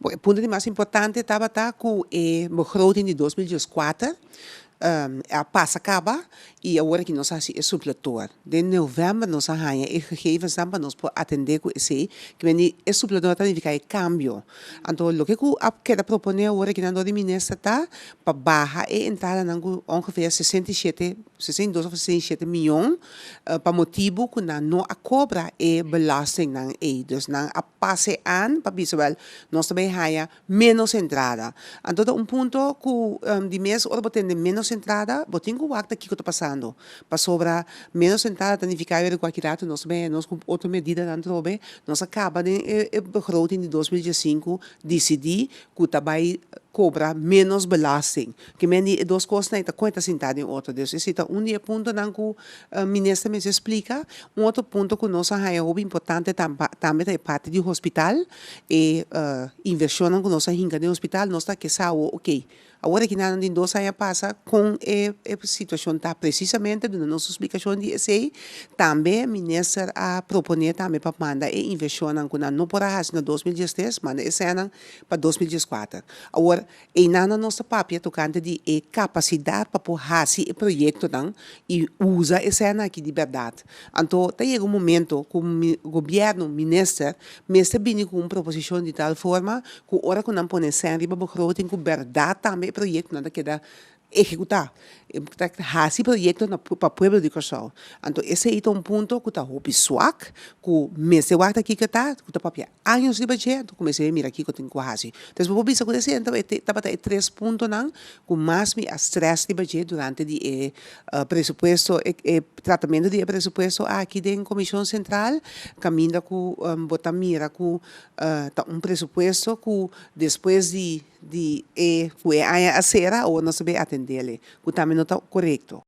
Bom, o ponto mais importante estava com a begroting de 2024. A passa acaba e agora que nós fazemos é supletor. De novembro nós arranha e gegevens dan para nós atender com esse que vem é supletor também fica cambio. Então o que eu quero proponer agora que não do ministro tá para barra e entrar na ongeveer 62 of 67 miljoen para motivo que não a cobra e belasting dan e dus não a passe aan para visual nós também arranha menos entrada. Então ponto que de mês ora botando menos entrada, botinho o acta que está passando. Para sobra menos entrada, tanificar ver qualquer dato, nós bem, nós com outra medida dentro bem, nós acaba de begroting de 2025 decidir que também cobra menos belasting. Que men die duas coisas não conta sentado em outro. Dus esse é dia ponto não que o ministro me explica. Outro ponto que nós é muito importante também é parte do hospital e inversão que nós hinca no hospital, nós está que sabe, ok. Agora que nada de dois anos passa com a situação tá precisamente na nossa explicação de esse também o ministro a proponer também para mandar e investir não por fazer na 2013, mas esse ano para 2014. Agora e na nossa papel tocante de capacidade para fazer o projeto e usa esse ano aqui de verdade. Então tem um momento que o governo, o ministro, vem com uma proposição de tal forma que hora que não põe sempre para begroting com verdade também projeto nada que dá executar. Esse projeto para o povo de Curaçao. Então, esse é um ponto que está muito suave, que mês de guarda aqui que está papel. Anos de budget, comecei a mirar aqui que eu tenho que fazer. Então, vou pensar que esse estava 3 pontos, que mais me estresse de budget durante o presupuesto, tratamento de presupuesto aqui da Comissão Central, caminho com botar mira com presupuesto que depois de foi a cera ou não saber atender ele, que também não está correto.